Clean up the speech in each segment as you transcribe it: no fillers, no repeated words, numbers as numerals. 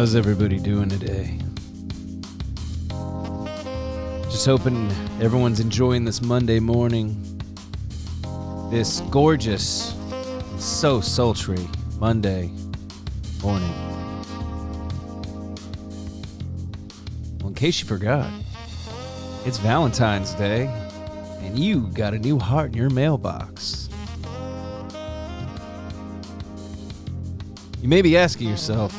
How's everybody doing today? Just hoping everyone's enjoying this Monday morning. This gorgeous, so sultry Monday morning. Well, in case you forgot, it's Valentine's Day, and you got a new heart in your mailbox. You may be asking yourself,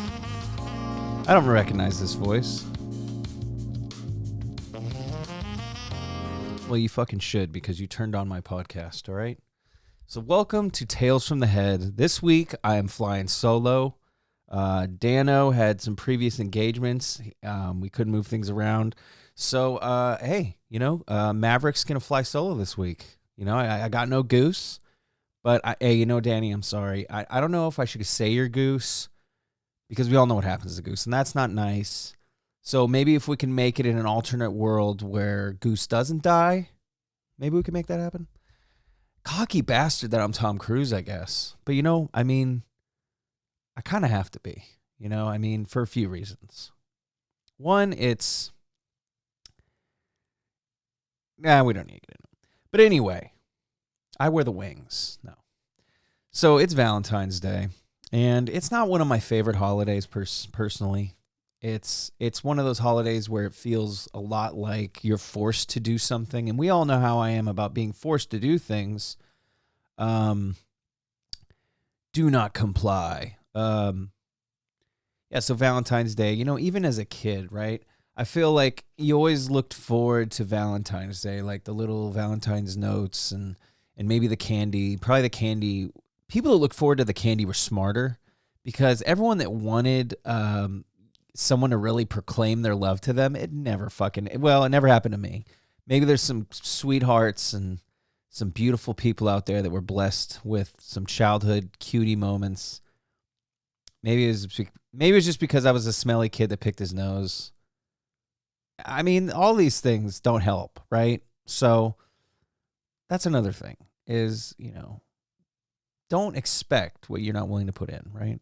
I don't recognize this voice. Well, you fucking should, because you turned on my podcast, all right? So welcome to Tales from the Head. This week, I am flying solo. Dano had some previous engagements. We couldn't move things around. So, hey, Maverick's going to fly solo this week. I got no goose. But, hey, Danny, I'm sorry. I don't know if I should say your goose, because we all know what happens to Goose, and that's not nice. So maybe if we can make it in an alternate world where Goose doesn't die, maybe we can make that happen. Cocky bastard that I'm Tom Cruise, I guess. But, I kind of have to be, for a few reasons. One, we don't need to get into it. But anyway, I wear the wings. No. So it's Valentine's Day. And it's not one of my favorite holidays personally. It's one of those holidays where it feels a lot like you're forced to do something. And we all know how I am about being forced to do things. Do not comply. So Valentine's Day, even as a kid, right? I feel like you always looked forward to Valentine's Day, like the little Valentine's notes and maybe the candy, probably the candy. People who look forward to the candy were smarter, because everyone that wanted someone to really proclaim their love to them, it never happened to me. Maybe there's some sweethearts and some beautiful people out there that were blessed with some childhood cutie moments. Maybe it was just because I was a smelly kid that picked his nose. I mean, all these things don't help, right? So that's another thing is, don't expect what you're not willing to put in, right?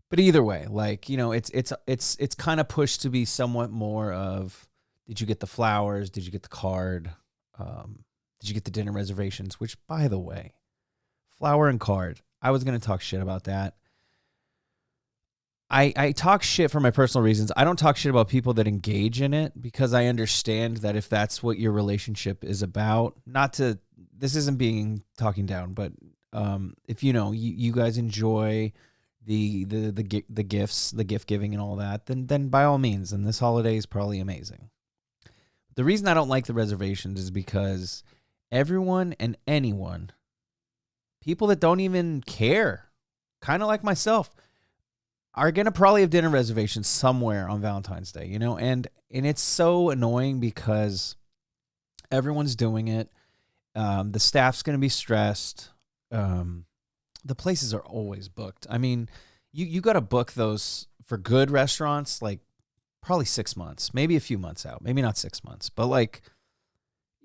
But either way, it's kind of pushed to be somewhat more of, did you get the flowers? Did you get the card? Did you get the dinner reservations? Which, by the way, flower and card, I was going to talk shit about that. I talk shit for my personal reasons. I don't talk shit about people that engage in it, because I understand that if that's what your relationship is about, this isn't being talking down, but if you guys enjoy the gifts, the gift giving and all that, then by all means, and this holiday is probably amazing. The reason I don't like the reservations is because everyone and anyone, people that don't even care, kind of like myself, are going to probably have dinner reservations somewhere on Valentine's Day, and it's so annoying because everyone's doing it. The staff's going to be stressed. The places are always booked. I mean, you got to book those for good restaurants, like probably 6 months, maybe a few months out, maybe not 6 months, but like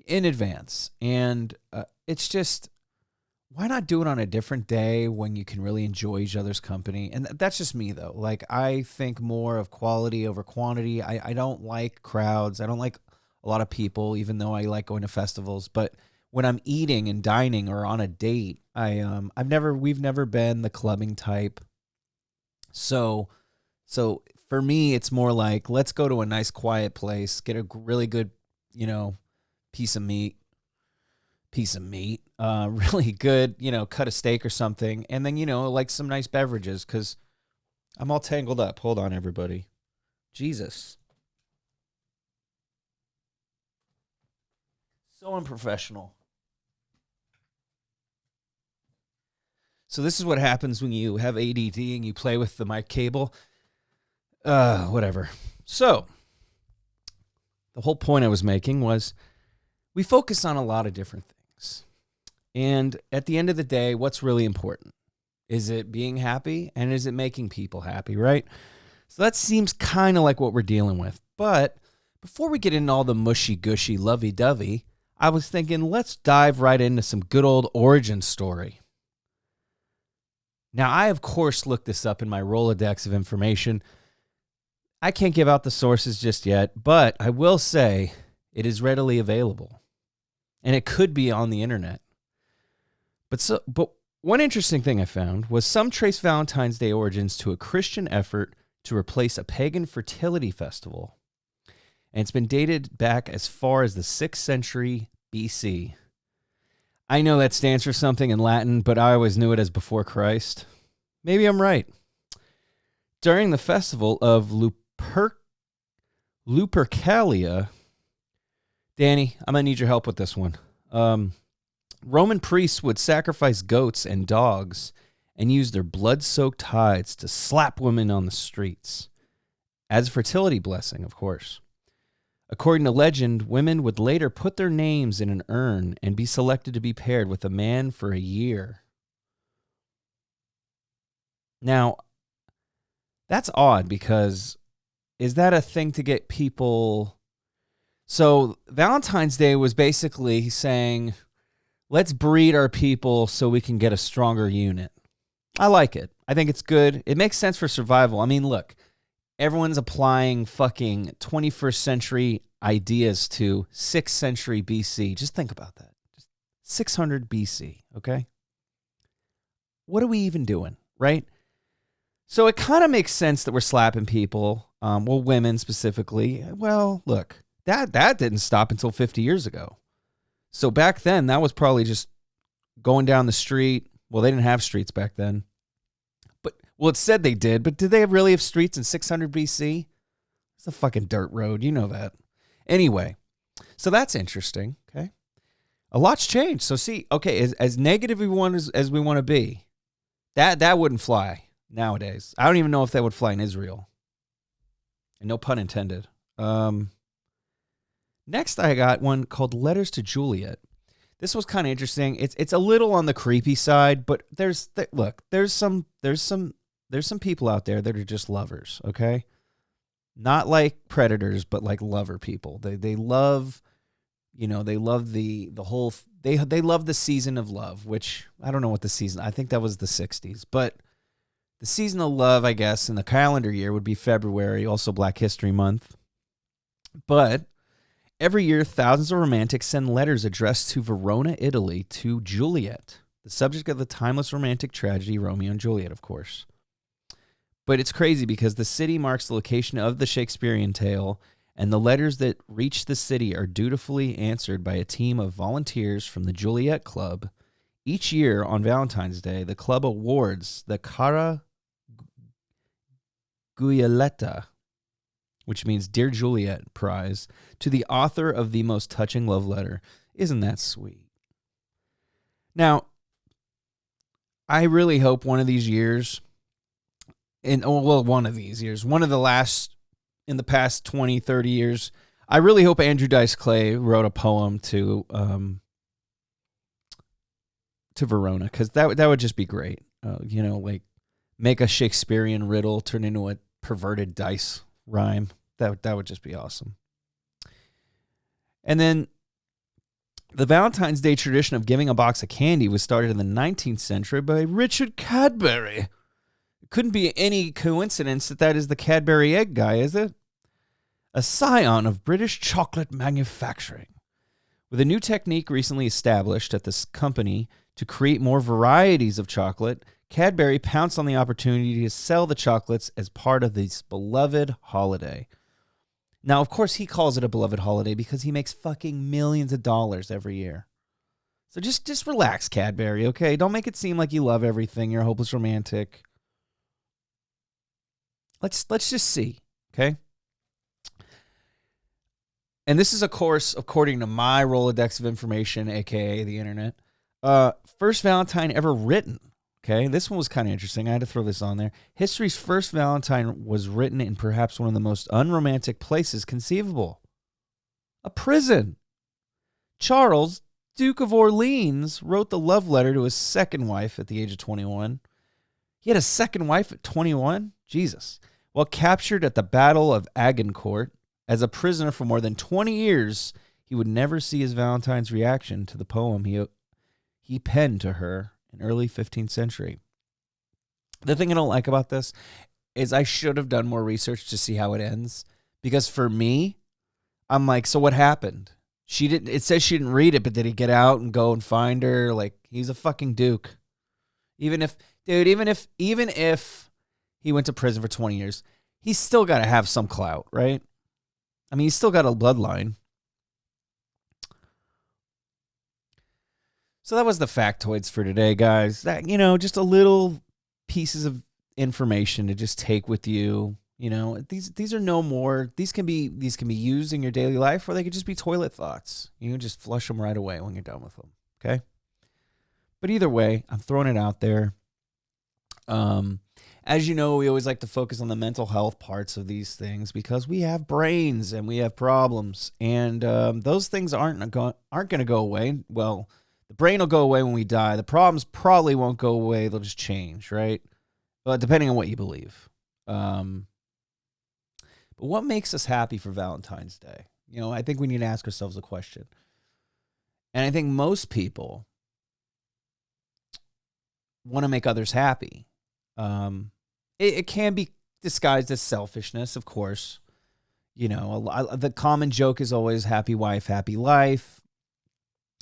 in advance. And it's just, why not do it on a different day when you can really enjoy each other's company? And that's just me, though. Like, I think more of quality over quantity. I don't like crowds. I don't like a lot of people, even though I like going to festivals. But when I'm eating and dining or on a date, we've never been the clubbing type. So for me, it's more like, let's go to a nice quiet place, get a really good, piece of meat, really good, cut a steak or something. And then, like some nice beverages, because I'm all tangled up. Hold on, everybody. Jesus. So unprofessional. So this is what happens when you have ADD and you play with the mic cable. Whatever. So the whole point I was making was, we focus on a lot of different things. And at the end of the day, what's really important? Is it being happy, and is it making people happy, right? So that seems kind of like what we're dealing with. But before we get into all the mushy-gushy, lovey-dovey, I was thinking, let's dive right into some good old origin story. Now, I, of course, looked this up in my Rolodex of information. I can't give out the sources just yet, but I will say it is readily available. And it could be on the internet. But one interesting thing I found was some trace Valentine's Day origins to a Christian effort to replace a pagan fertility festival. And it's been dated back as far as the 6th century BC. I know that stands for something in Latin, but I always knew it as before Christ. Maybe I'm right. During the festival of Lupercalia, Danny, I'm going to need your help with this one. Roman priests would sacrifice goats and dogs and use their blood-soaked hides to slap women on the streets. As a fertility blessing, of course. According to legend, women would later put their names in an urn and be selected to be paired with a man for a year. Now, that's odd because is that a thing to get people... So Valentine's Day was basically saying, let's breed our people so we can get a stronger unit. I like it. I think it's good. It makes sense for survival. I mean, look, everyone's applying fucking 21st century ideas to 6th century BC. Just think about that. Just 600 BC, okay? What are we even doing, right? So it kind of makes sense that we're slapping people, women specifically. Well, look, that didn't stop until 50 years ago. So back then, that was probably just going down the street. Well, they didn't have streets back then. Well, it said they did, but did they really have streets in 600 BC? It's a fucking dirt road. You know that. Anyway, so that's interesting, okay? A lot's changed. So see, okay, as negative as we want to be, that wouldn't fly nowadays. I don't even know if that would fly in Israel. And no pun intended. Next, I got one called Letters to Juliet. This was kind of interesting. It's a little on the creepy side, but there's some people out there that are just lovers, okay? Not like predators, but like lover people. They love, they love the whole they love the season of love, which I don't know what the season. I think that was the 60s, but the season of love, I guess, in the calendar year would be February, also Black History Month. But every year, thousands of romantics send letters addressed to Verona, Italy, to Juliet, the subject of the timeless romantic tragedy Romeo and Juliet, of course. But it's crazy because the city marks the location of the Shakespearean tale, and the letters that reach the city are dutifully answered by a team of volunteers from the Juliet Club. Each year on Valentine's Day, the club awards the Cara Guioletta, which means Dear Juliet prize, to the author of the most touching love letter. Isn't that sweet? Now, I really hope one of these years, one of the last, in the past 20, 30 years, I really hope Andrew Dice Clay wrote a poem to Verona, because that would just be great. Like make a Shakespearean riddle turn into a perverted dice rhyme. That would just be awesome. And then the Valentine's Day tradition of giving a box of candy was started in the 19th century by Richard Cadbury. It couldn't be any coincidence that is the Cadbury egg guy, is it? A scion of British chocolate manufacturing. With a new technique recently established at this company to create more varieties of chocolate, Cadbury pounced on the opportunity to sell the chocolates as part of this beloved holiday. Now, of course, he calls it a beloved holiday because he makes fucking millions of dollars every year. So just relax, Cadbury, okay? Don't make it seem like you love everything. You're a hopeless romantic. Let's just see, okay? And this is, of course, according to my Rolodex of information, a.k.a. the internet, first Valentine ever written. Okay, this one was kind of interesting. I had to throw this on there. History's first Valentine was written in perhaps one of the most unromantic places conceivable. A prison. Charles, Duke of Orleans, wrote the love letter to his second wife at the age of 21. He had a second wife at 21? Jesus. While captured at the Battle of Agincourt, as a prisoner for more than 20 years, he would never see his Valentine's reaction to the poem he penned to her in early 15th century. The thing I don't like about this is I should have done more research to see how it ends. Because for me, I'm like, so what happened? She didn't. It says she didn't read it, but did he get out and go and find her? Like, he's a fucking duke. Even if, dude, even if he went to prison for 20 years, he's still got to have some clout, right? I mean, he's still got a bloodline. So that was the factoids for today, guys. That, just a little pieces of information to just take with you. These are no more. These can be used in your daily life, or they could just be toilet thoughts. You can just flush them right away when you're done with them. Okay. But either way, I'm throwing it out there. As you know, we always like to focus on the mental health parts of these things because we have brains and we have problems, and those things aren't going to go away. Well, the brain will go away when we die. The problems probably won't go away. They'll just change, right? But depending on what you believe. But what makes us happy for Valentine's Day? I think we need to ask ourselves a question. And I think most people want to make others happy. It can be disguised as selfishness, of course. The common joke is always happy wife, happy life.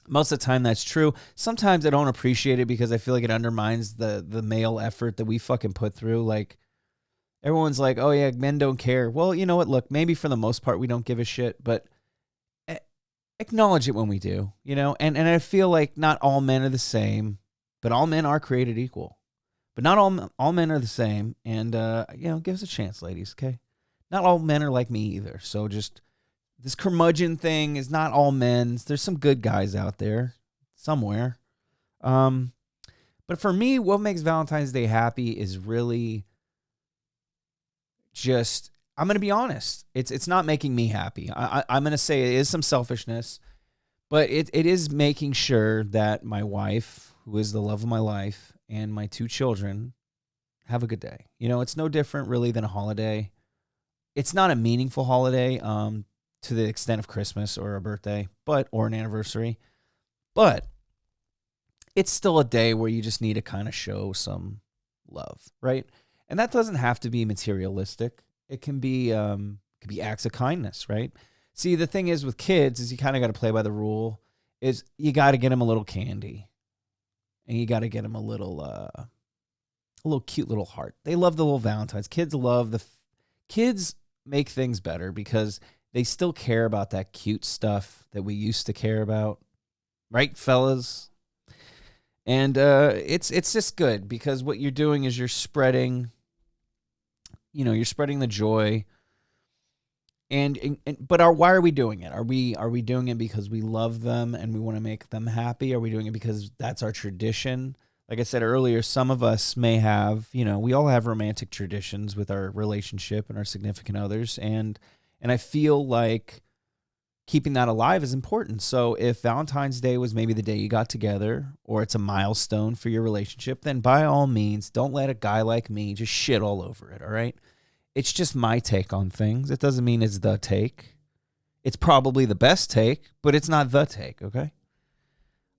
Most of the time that's true. Sometimes I don't appreciate it because I feel like it undermines the male effort that we fucking put through. Like, everyone's like, oh yeah, men don't care. Well, you know what? Look, maybe for the most part we don't give a shit, but acknowledge it when we do, and I feel like not all men are the same, but all men are created equal. But not all men are the same, and give us a chance, ladies, okay? Not all men are like me either. So just this curmudgeon thing is not all men. There's some good guys out there somewhere. But for me, what makes Valentine's Day happy is really just, I'm going to be honest. It's not making me happy. I'm going to say it is some selfishness, but it is making sure that my wife, who is the love of my life, and my 2 children have a good day. It's no different really than a holiday. It's not a meaningful holiday to the extent of Christmas or a birthday, or an anniversary. But it's still a day where you just need to kind of show some love, right? And that doesn't have to be materialistic. It can be acts of kindness, right? See, the thing is with kids is you kind of got to play by the rule. Is you got to get them a little candy. And you got to get them a little cute little heart. They love the little Valentines. Kids make things better because they still care about that cute stuff that we used to care about. Right, fellas? And it's just good because what you're doing is you're spreading the joy. But why are we doing it? Are we doing it because we love them and we want to make them happy? Are we doing it because that's our tradition? Like I said earlier, some of us may have, we all have romantic traditions with our relationship and our significant others, and I feel like keeping that alive is important. So if Valentine's Day was maybe the day you got together, or it's a milestone for your relationship, then by all means, don't let a guy like me just shit all over it, all right? It's just my take on things. It doesn't mean it's the take. It's probably the best take, but it's not the take, okay?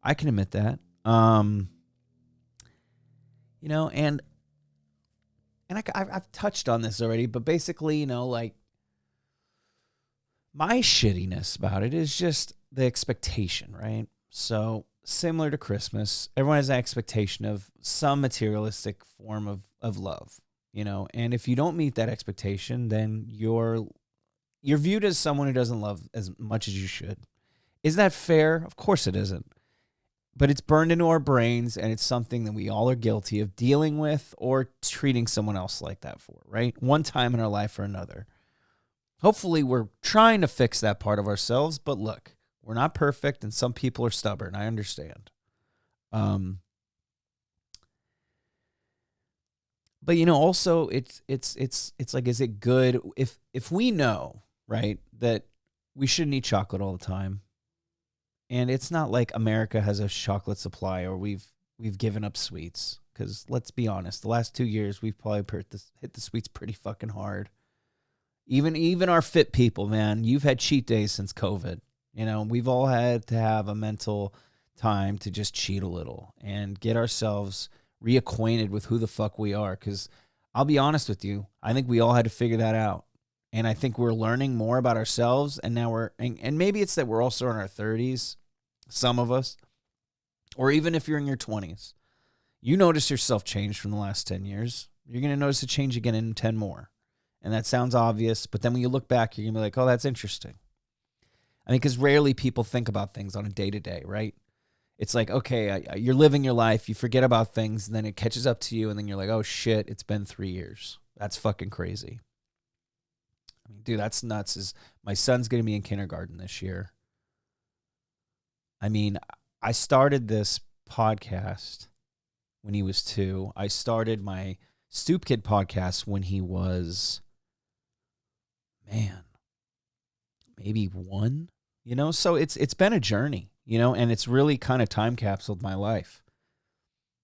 I can admit that. I've touched on this already, but basically, like, my shittiness about it is just the expectation, right? So similar to Christmas, everyone has an expectation of some materialistic form of love. And if you don't meet that expectation, then you're viewed as someone who doesn't love as much as you should. Is that fair? Of course it isn't. But it's burned into our brains, and it's something that we all are guilty of dealing with or treating someone else like that for, right? One time in our life or another. Hopefully we're trying to fix that part of ourselves, but look, we're not perfect, and some people are stubborn. I understand. But also it's like, is it good if we know, right, that we shouldn't eat chocolate all the time, and it's not like America has a chocolate supply or we've given up sweets, because let's be honest, the last 2 years we've probably hit the sweets pretty fucking hard. Even our fit people, man, you've had cheat days since COVID. We've all had to have a mental time to just cheat a little and get ourselves reacquainted with who the fuck we are. Because I'll be honest with you, I think we all had to figure that out. And I think we're learning more about ourselves. And now and maybe it's that we're also in our 30s, some of us, or even if you're in your 20s, you notice yourself change from the last 10 years. You're going to notice a change again in 10 more. And that sounds obvious, but then when you look back, you're going to be like, oh, that's interesting. I mean, because rarely people think about things on a day-to-day, right? It's like, okay, you're living your life, you forget about things, and then it catches up to you, and then you're like, oh, shit, it's been 3 years. That's fucking crazy. I mean, dude, that's nuts. My son's going to be in kindergarten this year. I mean, I started this podcast when he was 2. I started my Stoop Kid podcast when he was, maybe 1, So it's been a journey, and it's really kind of time capsuled my life.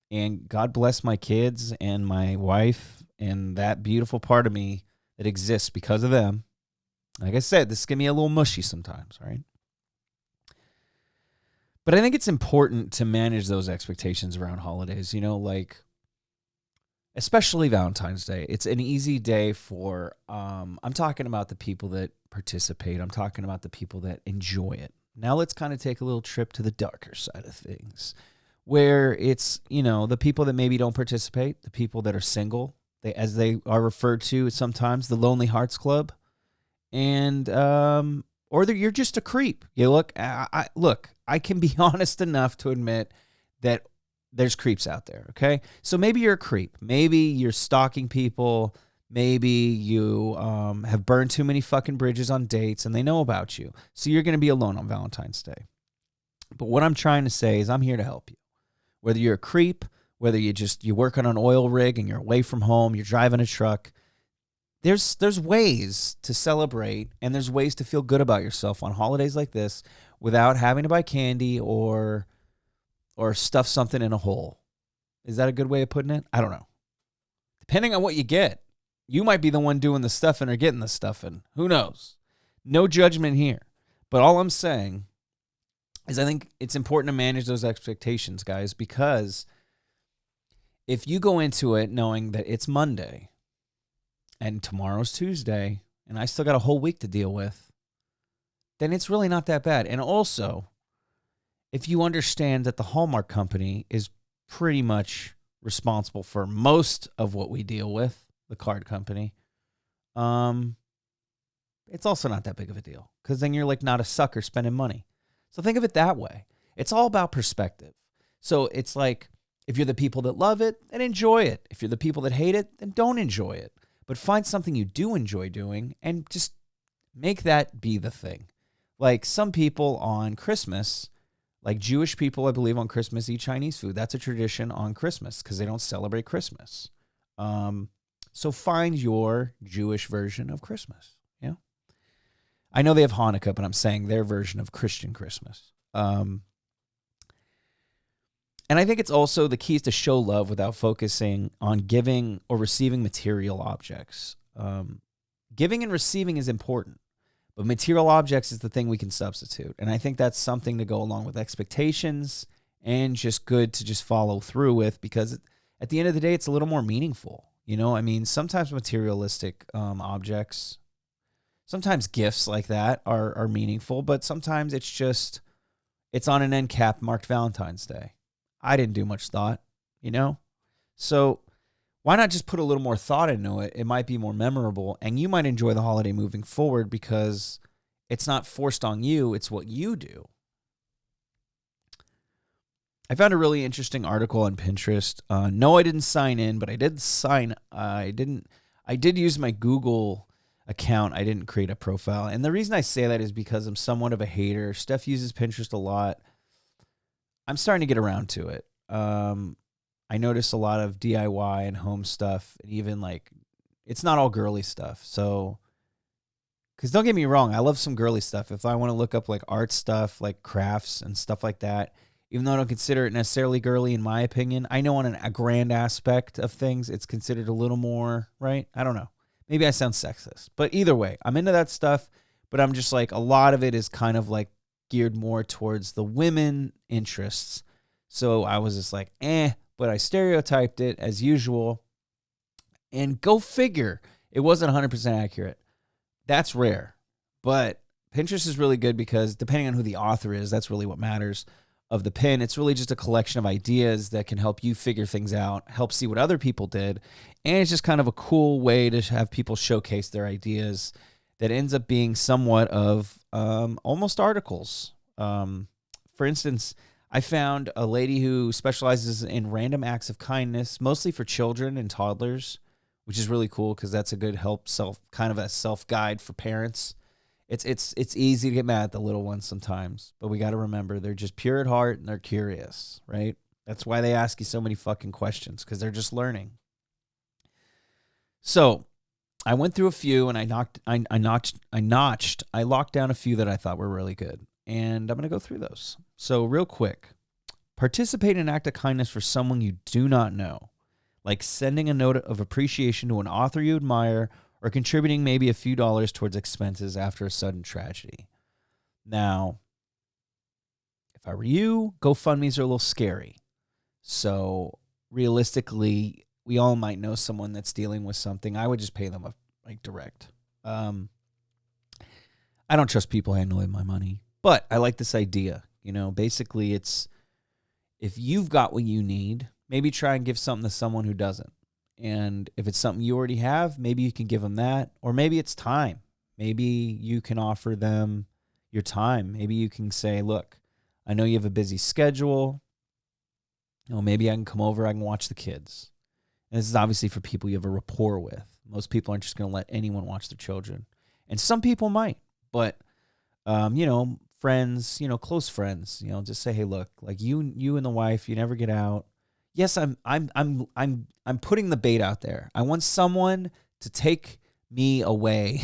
And God bless my kids and my wife and that beautiful part of me that exists because of them. Like I said, this can be a little mushy sometimes, right? But I think it's important to manage those expectations around holidays, especially Valentine's Day. It's an easy day for, I'm talking about the people that participate. I'm talking about the people that enjoy it. Now let's kind of take a little trip to the darker side of things, where it's, the people that maybe don't participate, the people that are single, as they are referred to sometimes, the Lonely Hearts Club, and or you're just a creep. You look, I can be honest enough to admit that there's creeps out there, okay? So maybe you're a creep. Maybe you're stalking people. Maybe you have burned too many fucking bridges on dates and they know about you. So you're going to be alone on Valentine's Day. But what I'm trying to say is I'm here to help you. Whether you're a creep, whether you work on an oil rig and you're away from home, you're driving a truck, there's ways to celebrate and there's ways to feel good about yourself on holidays like this without having to buy candy or stuff something in a hole. Is that a good way of putting it? I don't know. Depending on what you get, you might be the one doing the stuffing or getting the stuffing. Who knows? No judgment here. But all I'm saying is I think it's important to manage those expectations, guys, because if you go into it knowing that it's Monday and tomorrow's Tuesday and I still got a whole week to deal with, then it's really not that bad. And also, if you understand that the Hallmark Company is pretty much responsible for most of what we deal with, the card company, it's also not that big of a deal because then you're like not a sucker spending money. So think of it that way. It's all about perspective. So it's like if you're the people that love it, then enjoy it. If you're the people that hate it, then don't enjoy it. But find something you do enjoy doing and just make that be the thing. Like some people on Christmas, like Jewish people, I believe on Christmas eat Chinese food. That's a tradition on Christmas because they don't celebrate Christmas. So find your Jewish version of Christmas. Yeah, I know they have Hanukkah, but I'm saying their version of Christian Christmas. And I think it's also the key is to show love without focusing on giving or receiving material objects. Giving and receiving is important, but material objects is the thing we can substitute. And I think that's something to go along with expectations and just good to just follow through with because at the end of the day, it's a little more meaningful. I mean, sometimes materialistic objects, sometimes gifts like that are meaningful, but sometimes it's on an end cap marked Valentine's Day. I didn't do much thought, So why not just put a little more thought into it? It might be more memorable, and you might enjoy the holiday moving forward because it's not forced on you. It's what you do. I found a really interesting article on Pinterest. No, I didn't sign in, but I did I did use my Google account. I didn't create a profile. And the reason I say that is because I'm somewhat of a hater. Steph uses Pinterest a lot. I'm starting to get around to it. I notice a lot of DIY and home stuff, and even it's not all girly stuff. So, because don't get me wrong, I love some girly stuff. If I want to look up art stuff, like crafts and stuff like that, even though I don't consider it necessarily girly in my opinion, I know on a grand aspect of things, it's considered a little more, right? I don't know. Maybe I sound sexist, but either way, I'm into that stuff, but I'm just a lot of it is kind of geared more towards the women interests. So I was just but I stereotyped it as usual. And go figure, it wasn't 100% accurate. That's rare. But Pinterest is really good because depending on who the author is, that's really what matters of the pin. It's really just a collection of ideas that can help you figure things out, help see what other people did. And it's just kind of a cool way to have people showcase their ideas that ends up being somewhat of almost articles. For instance, I found a lady who specializes in random acts of kindness, mostly for children and toddlers, which is really cool because that's a good kind of a self-guide for parents. It's easy to get mad at the little ones sometimes, but we got to remember they're just pure at heart and they're curious, right? That's why they ask you so many fucking questions, because they're just learning. So I went through a few and I locked down a few that I thought were really good. And I'm going to go through those. So real quick, participate in an act of kindness for someone you do not know, like sending a note of appreciation to an author you admire or contributing maybe a few dollars towards expenses after a sudden tragedy. Now, if I were you, GoFundMes are a little scary. So realistically, we all might know someone that's dealing with something. I would just pay them direct. I don't trust people handling my money, but I like this idea. Basically it's if you've got what you need, maybe try and give something to someone who doesn't. And if it's something you already have, maybe you can give them that. Or maybe it's time. Maybe you can offer them your time. Maybe you can say, look, I know you have a busy schedule. Maybe I can come over. I can watch the kids. And this is obviously for people you have a rapport with. Most people aren't just going to let anyone watch their children. And some people might. But, friends, close friends, just say, hey, look, like you and the wife, you never get out. Yes, I'm putting the bait out there. I want someone to take me away.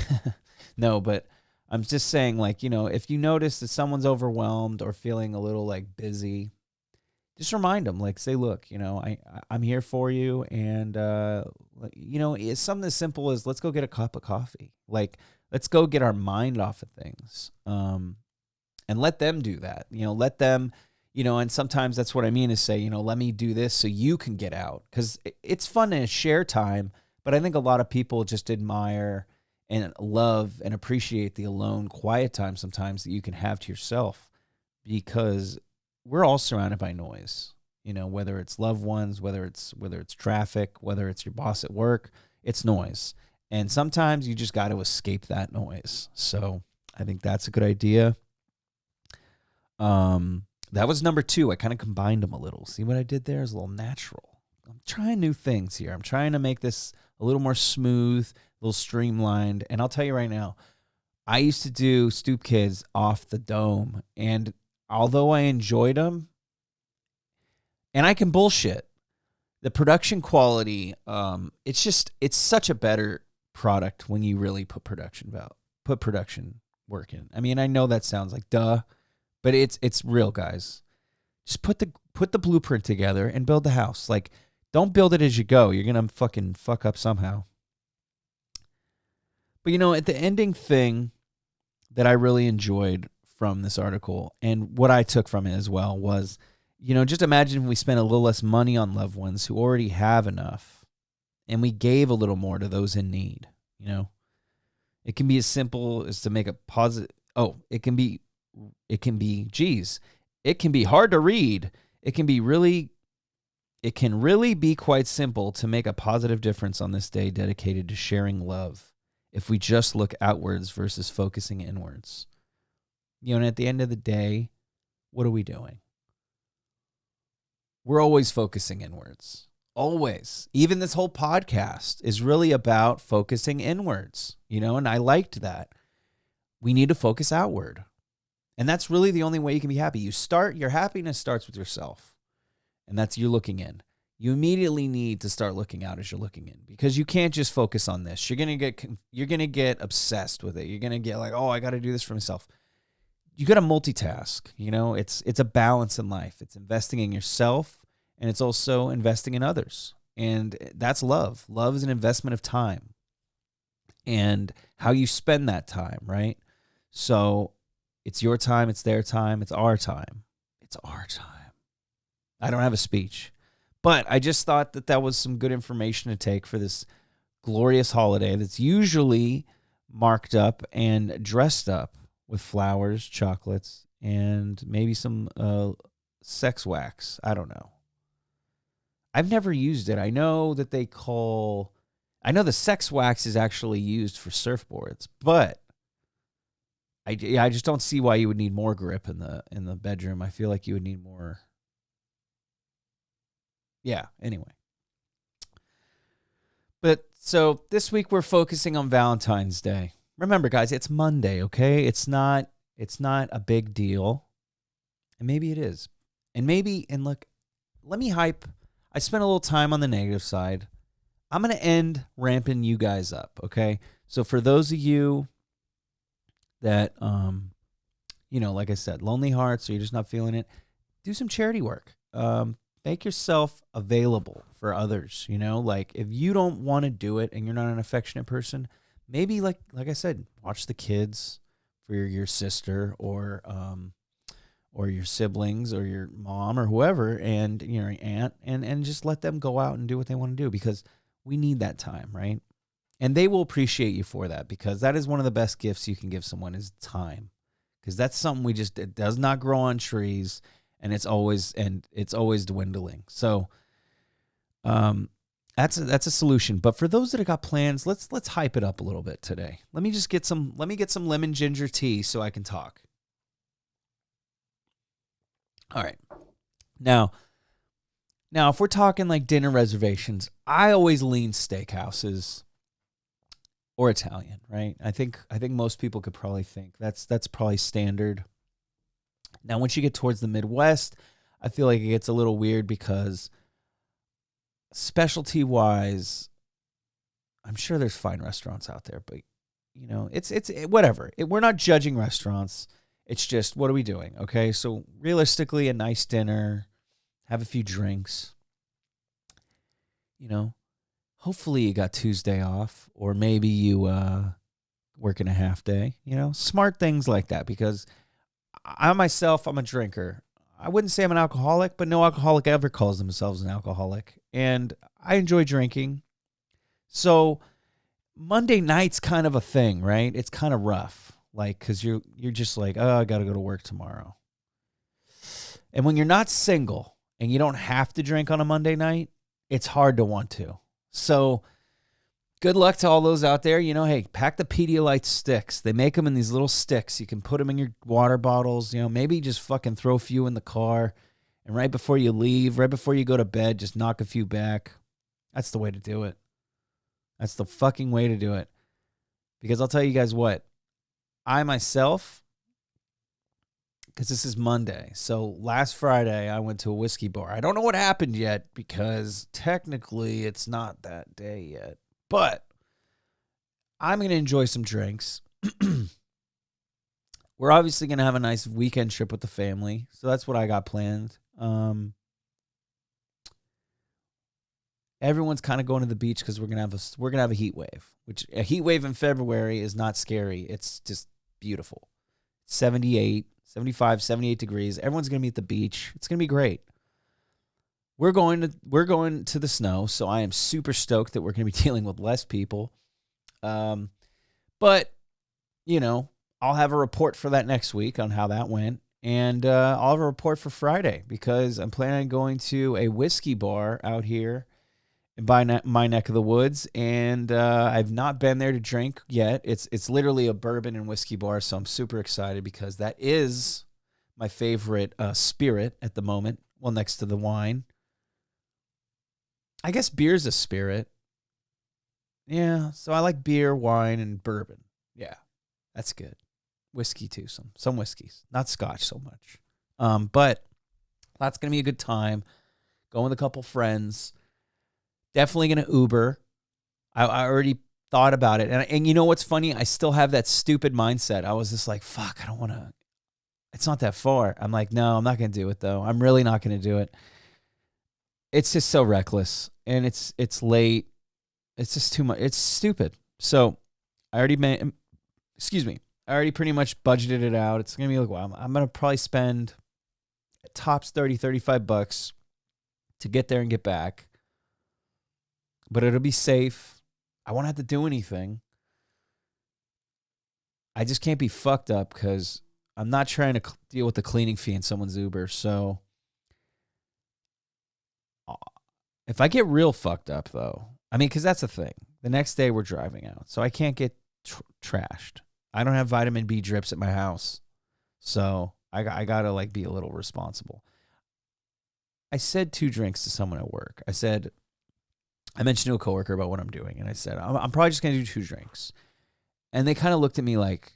No, but I'm just saying, if you notice that someone's overwhelmed or feeling a little busy, just remind them, say, look, I'm here for you. And, it's something as simple as let's go get a cup of coffee. Let's go get our mind off of things. And let them do that, let them, and sometimes that's what I mean is say, let me do this so you can get out. Because it's fun to share time, but I think a lot of people just admire and love and appreciate the alone, quiet time sometimes that you can have to yourself, because we're all surrounded by noise, whether it's loved ones, whether it's traffic, whether it's your boss at work, it's noise. And sometimes you just got to escape that noise. So I think that's a good idea. That was number 2. I kind of combined them a little. See what I did there is a little natural. I'm trying new things here. I'm trying to make this a little more smooth, a little streamlined. And I'll tell you right now, I used to do Stoop Kids off the dome. And although I enjoyed them, and I can bullshit, the production quality, it's such a better product when you really put production work in. I mean, I know that sounds like duh. But it's real, guys. Just put the blueprint together and build the house. Don't build it as you go. You're going to fucking fuck up somehow. But, at the ending thing that I really enjoyed from this article, and what I took from it as well, was, just imagine if we spent a little less money on loved ones who already have enough, and we gave a little more to those in need. It can be as simple as to make a positive. It can be, geez, it can be hard to read. It can really be quite simple to make a positive difference on this day dedicated to sharing love if we just look outwards versus focusing inwards. And at the end of the day, what are we doing? We're always focusing inwards. Always. Even this whole podcast is really about focusing inwards, and I liked that. We need to focus outward. And that's really the only way you can be happy. Your happiness starts with yourself. And that's you looking in. You immediately need to start looking out as you're looking in, because you can't just focus on this. You're going to get obsessed with it. You're going to get I got to do this for myself. You got to multitask. It's a balance in life. It's investing in yourself, and it's also investing in others. And that's love. Love is an investment of time and how you spend that time, right? So it's your time, it's their time, it's our time. It's our time. I don't have a speech, But I just thought that was some good information to take for this glorious holiday that's usually marked up and dressed up with flowers, chocolates, and maybe some sex wax. I don't know. I've never used it. I know that I know the sex wax is actually used for surfboards, but I just don't see why you would need more grip in the bedroom. I feel like you would need more. Yeah, anyway. But so this week we're focusing on Valentine's Day. Remember, guys, it's Monday, okay? It's not a big deal. And maybe it is. And look, let me hype. I spent a little time on the negative side. I'm going to end ramping you guys up, okay? So for those of you that, like I said, lonely hearts, or you're just not feeling it, do some charity work. Make yourself available for others, like if you don't want to do it and you're not an affectionate person, maybe like I said, watch the kids for your sister or your siblings or your mom or whoever and your aunt and just let them go out and do what they want to do, because we need that time, right? And they will appreciate you for that, because that is one of the best gifts you can give someone is time, because that's something it does not grow on trees. And it's always dwindling. So, that's a solution. But for those that have got plans, let's hype it up a little bit today. Let me get some lemon ginger tea so I can talk. All right. Now, if we're talking like dinner reservations, I always lean steakhouses or Italian, right? I think most people could probably think that's probably standard. Now, once you get towards the Midwest, I feel like it gets a little weird, because specialty-wise, I'm sure there's fine restaurants out there, but, it's whatever. We're not judging restaurants. It's just, what are we doing, okay? So, realistically, a nice dinner, have a few drinks, hopefully you got Tuesday off, or maybe you working a half day, smart things like that, because I'm a drinker. I wouldn't say I'm an alcoholic, but no alcoholic ever calls themselves an alcoholic. And I enjoy drinking. So Monday night's kind of a thing, right? It's kind of rough. Like, because you're just like, oh, I got to go to work tomorrow. And when you're not single and you don't have to drink on a Monday night, it's hard to want to. So good luck to all those out there. Hey, pack the Pedialyte sticks. They make them in these little sticks. You can put them in your water bottles. Maybe just fucking throw a few in the car. And right before you leave, right before you go to bed, just knock a few back. That's the way to do it. That's the fucking way to do it. Because I'll tell you guys what. I myself, because this is Monday. So last Friday, I went to a whiskey bar. I don't know what happened yet, because technically it's not that day yet. But I'm going to enjoy some drinks. We're obviously going to have a nice weekend trip with the family. So that's what I got planned. Everyone's kind of going to the beach because we're going to have a heat wave, which a heat wave in February is not scary. It's just beautiful. 78, 75, 78 degrees. Everyone's going to be at the beach. It's going to be great. We're going to the snow, so I am super stoked that we're going to be dealing with less people. But, I'll have a report for that next week on how that went. And I'll have a report for Friday, because I'm planning on going to a whiskey bar out here by my neck of the woods. And I've not been there to drink yet. It's literally a bourbon and whiskey bar, so I'm super excited, because that is my favorite spirit at the moment. Well, next to the wine. I guess beer's a spirit. Yeah, so I like beer, wine, and bourbon. Yeah, that's good. Whiskey too, some whiskeys. Not scotch so much. But that's going to be a good time. Going with a couple friends. Definitely going to Uber. I already thought about it. And you know what's funny? I still have that stupid mindset. I was just like, fuck, I don't want to. It's not that far. I'm like, no, I'm not going to do it, though. I'm really not going to do it. It's just so reckless. And it's late. It's just too much. It's stupid. So I already pretty much budgeted it out. It's going to be like, wow, I'm going to probably spend tops $30, $35 to get there and get back. But it'll be safe. I won't have to do anything. I just can't be fucked up because I'm not trying to deal with the cleaning fee in someone's Uber. So if I get real fucked up, though, I mean, because that's the thing. The next day we're driving out. So I can't get trashed. I don't have vitamin B drips at my house. So I got to like be a little responsible. I said 2 drinks to someone at work. I mentioned to a coworker about what I'm doing. And I said, I'm probably just going to do 2 drinks. And they kind of looked at me like,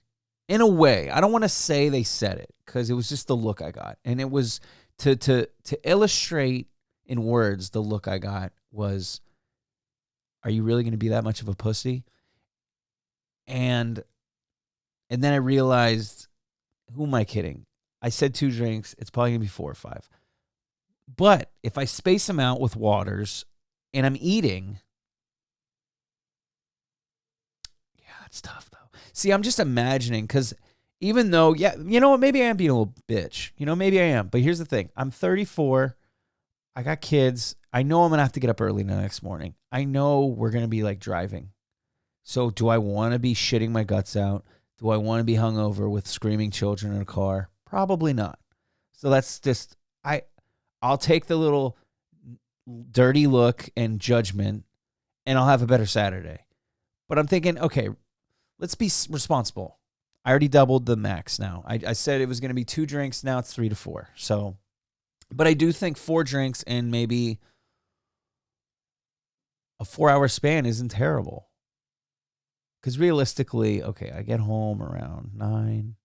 in a way, I don't want to say they said it because it was just the look I got. And it was to illustrate in words, the look I got was, are you really going to be that much of a pussy? And then I realized, who am I kidding? I said 2 drinks. It's probably going to be 4 or 5. But if I space them out with waters and I'm eating, yeah, it's tough though. See, I'm just imagining because even though, yeah, you know what? Maybe I am being a little bitch. Maybe I am. But here's the thing. I'm 34. I got kids. I know I'm going to have to get up early the next morning. I know we're going to be like driving. So do I want to be shitting my guts out? Do I want to be hungover with screaming children in a car? Probably not. So that's just, I'll take the little dirty look and judgment and I'll have a better Saturday. But I'm thinking, okay, let's be responsible. I already doubled the max now. I said it was going to be 2 drinks. Now it's 3 to 4. So, but I do think 4 drinks and maybe a 4-hour span isn't terrible. Because realistically, okay, I get home around 9.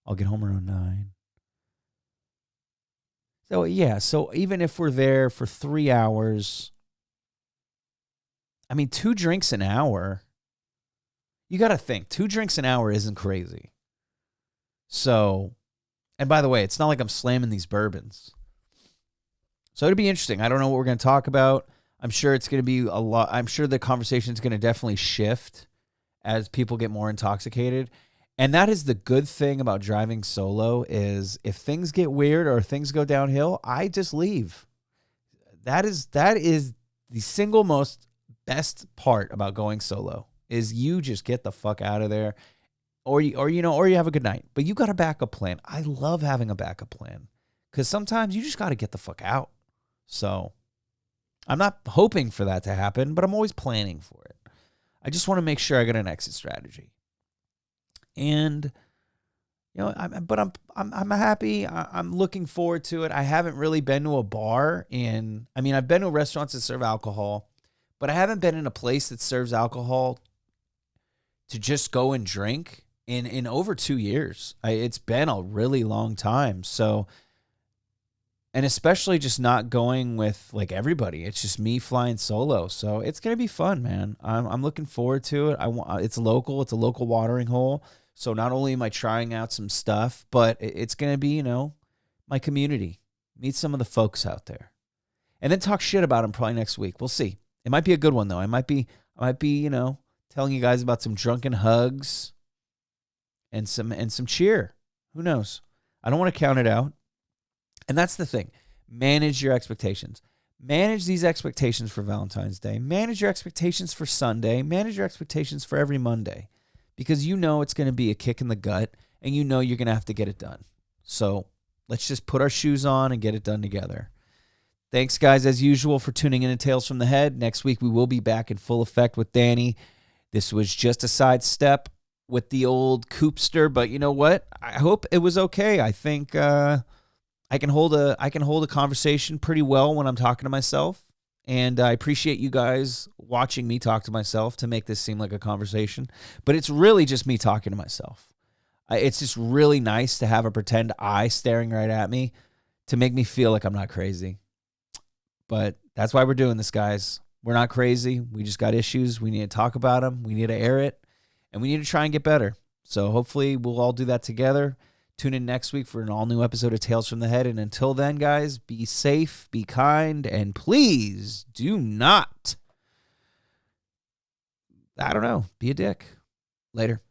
I'll get home around 9. So, yeah, so even if we're there for 3 hours, I mean, 2 drinks an hour, you got to think, 2 drinks an hour isn't crazy. So, and by the way, it's not like I'm slamming these bourbons. So it'll be interesting. I don't know what we're going to talk about. I'm sure it's going to be a lot. I'm sure the conversation is going to definitely shift as people get more intoxicated. And that is the good thing about driving solo is if things get weird or things go downhill, I just leave. That is the single most best part about going solo is you just get the fuck out of there or you have a good night. But you got a backup plan. I love having a backup plan because sometimes you just got to get the fuck out. So I'm not hoping for that to happen, but I'm always planning for it. I just want to make sure I got an exit strategy. And I'm happy. I'm looking forward to it. I haven't really been to a bar I've been to restaurants that serve alcohol, but I haven't been in a place that serves alcohol to just go and drink in over 2 years. It's been a really long time. So, and especially just not going with like everybody. It's just me flying solo. So it's going to be fun, man. I'm looking forward to it. It's local. It's a local watering hole. So not only am I trying out some stuff, but it's going to be, my community. Meet some of the folks out there. And then talk shit about them probably next week. We'll see. It might be a good one, though. I might be, telling you guys about some drunken hugs and some cheer. Who knows? I don't want to count it out. And that's the thing. Manage your expectations. Manage these expectations for Valentine's Day. Manage your expectations for Sunday. Manage your expectations for every Monday. Because it's going to be a kick in the gut, and you're going to have to get it done. So let's just put our shoes on and get it done together. Thanks, guys, as usual, for tuning in to Tales from the Head. Next week, we will be back in full effect with Danny. This was just a sidestep with the old Coopster, but you know what? I hope it was okay. I think I can hold a conversation pretty well when I'm talking to myself. And I appreciate you guys watching me talk to myself to make this seem like a conversation. But it's really just me talking to myself. It's just really nice to have a pretend eye staring right at me to make me feel like I'm not crazy. But that's why we're doing this, guys. We're not crazy. We just got issues. We need to talk about them. We need to air it. And we need to try and get better. So hopefully we'll all do that together. Tune in next week for an all-new episode of Tales from the Head. And until then, guys, be safe, be kind, and please do not, be a dick. Later.